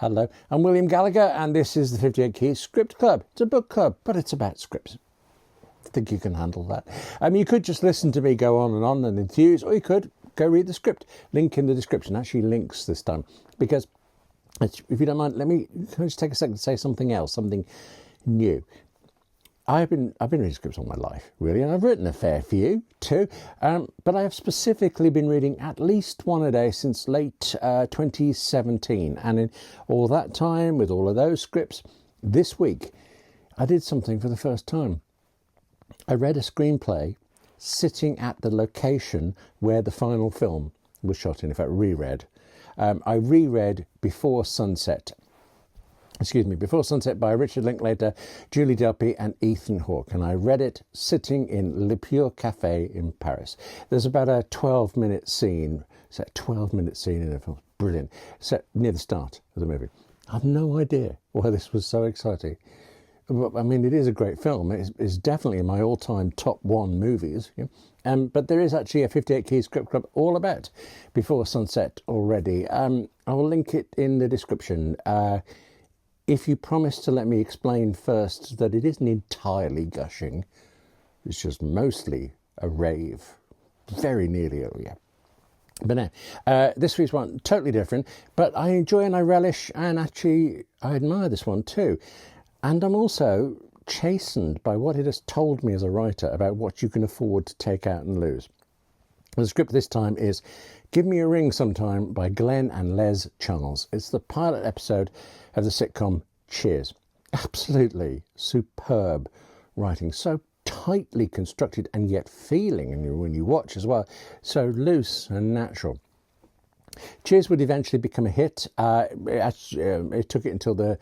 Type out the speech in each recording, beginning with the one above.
Hello, I'm William Gallagher, and this is the 58 Keys Script Club. It's a book club, but it's about scripts. I think you can handle that. You could just listen to me go on and enthuse, or you could go read the script. Link in the description. Actually, links this time, because if you don't mind, can I just take a second to say something else, something new. I've been reading scripts all my life, really, and I've written a fair few too. But I have specifically been reading at least one a day since late 2017. And in all that time, with all of those scripts, this week, I did something for the first time. I read a screenplay sitting at the location where the final film was shot in. In fact, reread. I reread Before Sunset by Richard Linklater, Julie Delpy and Ethan Hawke. And I read it sitting in Le Pure Café in Paris. There's about a 12-minute scene. It's a 12-minute scene in the film. Brilliant. Set near the start of the movie. I have no idea why this was so exciting. I mean, it is a great film. It's definitely in my all-time top one movies. Yeah? But there is actually a 58 Keys Script Club all about Before Sunset already. I will link it in the description. If you promise to let me explain first that it isn't entirely gushing, it's just mostly a rave. Very nearly, yeah. But now, this week's one, totally different, but I enjoy and I relish, and actually I admire this one too. And I'm also chastened by what it has told me as a writer about what you can afford to take out and lose. The script this time is Give Me a Ring Sometime by Glenn and Les Charles. It's the pilot episode of the sitcom Cheers. Absolutely superb writing, so tightly constructed and yet feeling, and when you watch as well, so loose and natural. Cheers would eventually become a hit. It took it until the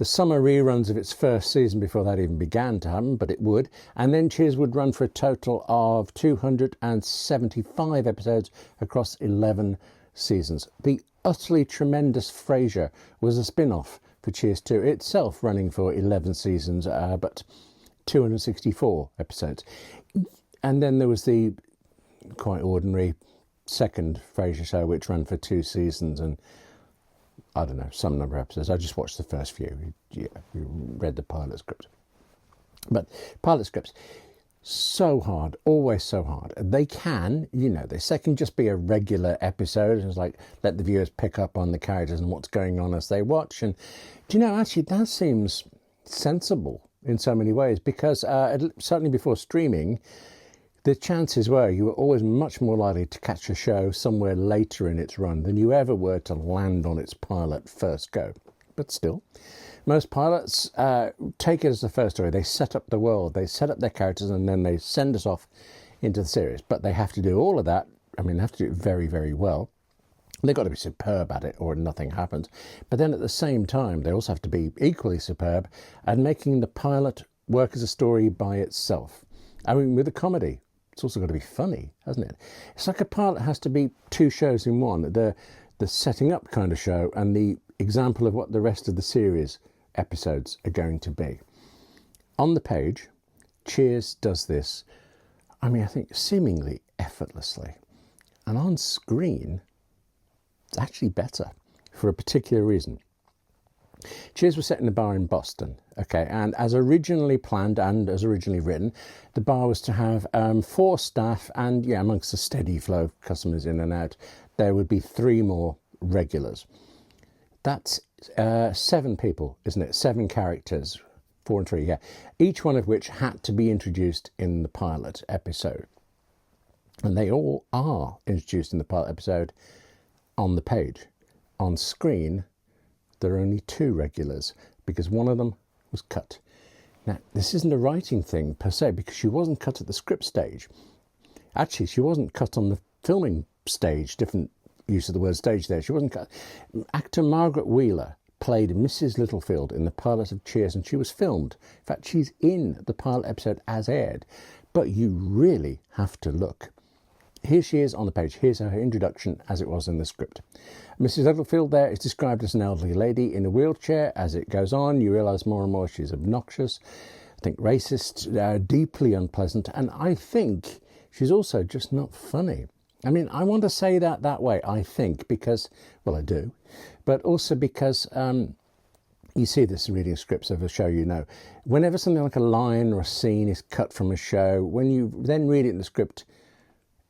summer reruns of its first season before that even began to happen, but it would. And then Cheers would run for a total of 275 episodes across 11 seasons. The utterly tremendous Frasier was a spin-off for Cheers 2, itself running for 11 seasons, but 264 episodes. And then there was the quite ordinary second Frasier show, which ran for 2 seasons and I don't know, some number of episodes. I just watched the first few. Yeah, we read the pilot script. But pilot scripts, so hard, always so hard. They can, they can just be a regular episode. It's like, let the viewers pick up on the characters and what's going on as they watch. And, actually that seems sensible in so many ways, because certainly before streaming, the chances were you were always much more likely to catch a show somewhere later in its run than you ever were to land on its pilot first go. But still, most pilots take it as the first story. They set up the world, they set up their characters, and then they send us off into the series. But they have to do all of that. They have to do it very, very well. They've got to be superb at it or nothing happens. But then at the same time, they also have to be equally superb at making the pilot work as a story by itself. With a comedy, it's also got to be funny, hasn't it? It's like a pilot has to be 2 shows in one. The setting up kind of show and the example of what the rest of the series episodes are going to be. On the page, Cheers does this, I think seemingly effortlessly. And on screen, it's actually better for a particular reason. Cheers was set in a bar in Boston, okay, and as originally planned and as originally written, the bar was to have 4 staff and, amongst a steady flow of customers in and out, there would be 3 more regulars. That's 7 people, isn't it? 7 characters, 4 and 3, yeah, each one of which had to be introduced in the pilot episode. And they all are introduced in the pilot episode on the page. On screen, there are only 2 regulars because one of them was cut. Now, this isn't a writing thing per se, because she wasn't cut at the script stage. Actually, she wasn't cut on the filming stage, different use of the word stage there. She wasn't cut. Actor Margaret Wheeler played Mrs. Littlefield in the pilot of Cheers, and she was filmed. In fact, she's in the pilot episode as aired, but you really have to look. Here she is on the page. Here's her introduction as it was in the script. Mrs. Littlefield there is described as an elderly lady in a wheelchair. As it goes on, you realise more and more she's obnoxious, I think racist, deeply unpleasant, and I think she's also just not funny. I mean, I want to say that way, I think, because, well, I do, but also because you see this in reading scripts of a show, whenever something like a line or a scene is cut from a show, when you then read it in the script,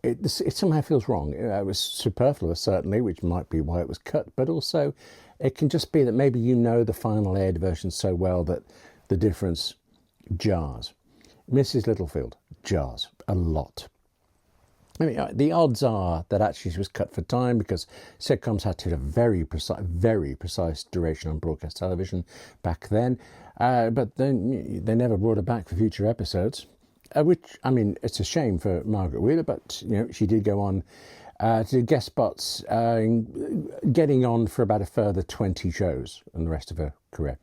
it somehow feels wrong. It was superfluous, certainly, which might be why it was cut, but also it can just be that maybe the final aired version so well that the difference jars. Mrs. Littlefield jars a lot. I mean, the odds are that actually she was cut for time, because sitcoms had to hit a very precise duration on broadcast television back then. But then they never brought her back for future episodes, which, I mean, it's a shame for Margaret Wheeler, but, she did go on to do guest spots, getting on for about a further 20 shows in the rest of her career.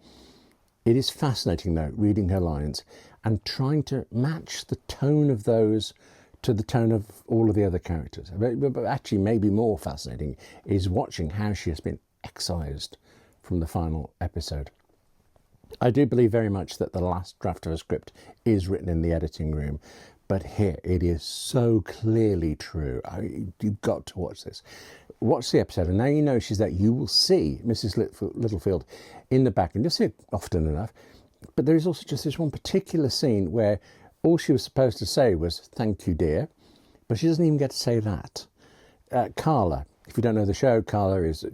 It is fascinating, though, reading her lines and trying to match the tone of those to the tone of all of the other characters. But actually, maybe more fascinating is watching how she has been excised from the final episode. I do believe very much that the last draft of a script is written in the editing room, but here it is so clearly true. You've got to watch this. Watch the episode, and now you know she's there. You will see Mrs. Littlefield in the back, and you'll see it often enough. But there is also just this one particular scene where all she was supposed to say was, "Thank you, dear," but she doesn't even get to say that. Carla, if you don't know the show, Carla is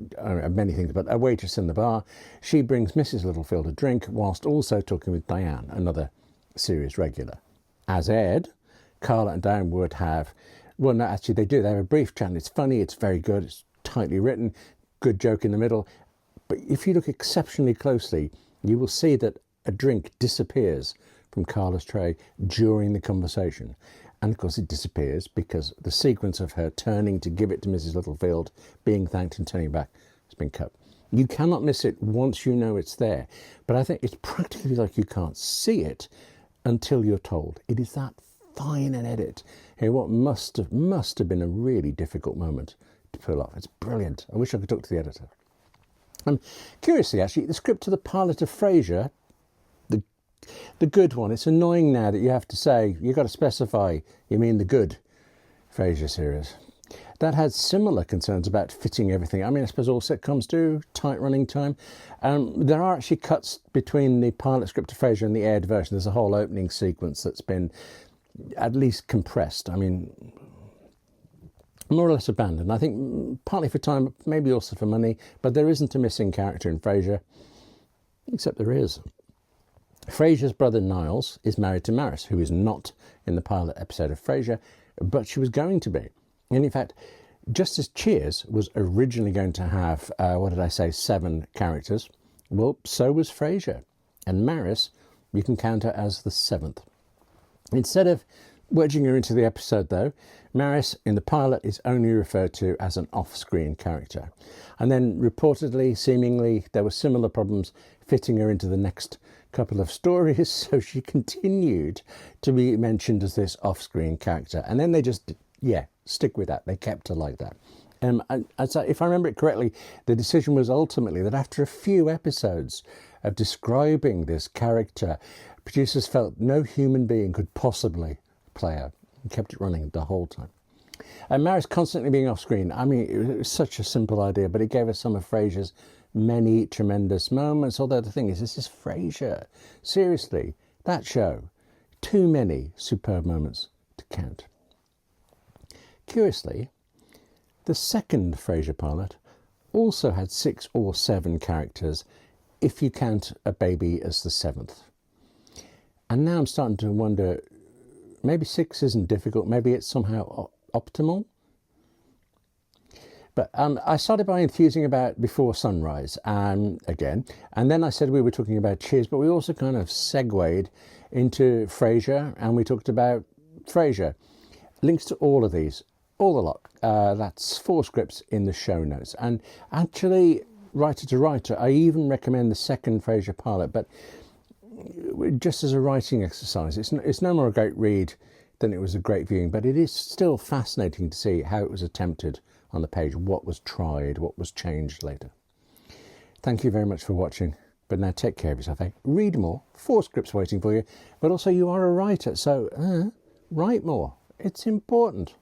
many things, but a waitress in the bar. She brings Mrs. Littlefield a drink whilst also talking with Diane, another series regular. As aired, Carla and Diane would have, well, no, actually they do. They have a brief chat, and it's funny, it's very good, it's tightly written, good joke in the middle. But if you look exceptionally closely, you will see that a drink disappears from Carla's tray during the conversation. And of course it disappears because the sequence of her turning to give it to Mrs. Littlefield, being thanked and turning back, has been cut. You cannot miss it once you know it's there. But I think it's practically like you can't see it until you're told. It is that fine an edit. What must have been a really difficult moment to pull off. It's brilliant. I wish I could talk to the editor. Curiously, actually, the script to the pilot of Frasier, the good one, it's annoying now that you have to say, you've got to specify, you mean the good Frasier series. That had similar concerns about fitting everything. I mean, I suppose all sitcoms do, tight running time. There are actually cuts between the pilot script of Frasier and the aired version. There's a whole opening sequence that's been at least compressed. I mean, more or less abandoned. I think partly for time, maybe also for money, but there isn't a missing character in Frasier, except there is. Frasier's brother Niles is married to Maris, who is not in the pilot episode of Frasier, but she was going to be. And in fact, just as Cheers was originally going to have, 7 characters, well, so was Frasier. And Maris, you can count her as the 7th. Instead of wedging her into the episode, though, Maris in the pilot is only referred to as an off-screen character. And then reportedly, seemingly, there were similar problems fitting her into the next couple of stories, so she continued to be mentioned as this off-screen character. And then they just, stick with that. They kept her like that. If I remember it correctly, the decision was ultimately that after a few episodes of describing this character, producers felt no human being could possibly play her, and kept it running the whole time. And Maris constantly being off-screen, I mean, it was such a simple idea, but it gave us some of Frasier's many tremendous moments. Although the thing is, this is Frasier. Seriously, that show, too many superb moments to count. Curiously, the second Frasier pilot also had 6 or 7 characters, if you count a baby as the 7th. And now I'm starting to wonder, maybe 6 isn't difficult, maybe it's somehow optimal. But I started by enthusing about Before Sunrise, again, and then I said we were talking about Cheers, but we also kind of segued into Frasier, and we talked about Frasier. Links to all of these, all the lot. That's 4 scripts in the show notes. And actually, writer to writer, I even recommend the second Frasier pilot, but just as a writing exercise, it's no more a great read than it was a great viewing, but it is still fascinating to see how it was attempted on the page, what was tried, what was changed later. Thank you very much for watching, but now take care of yourself. Read more, 4 scripts waiting for you, but also you are a writer, so write more. It's important.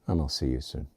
And I'll see you soon.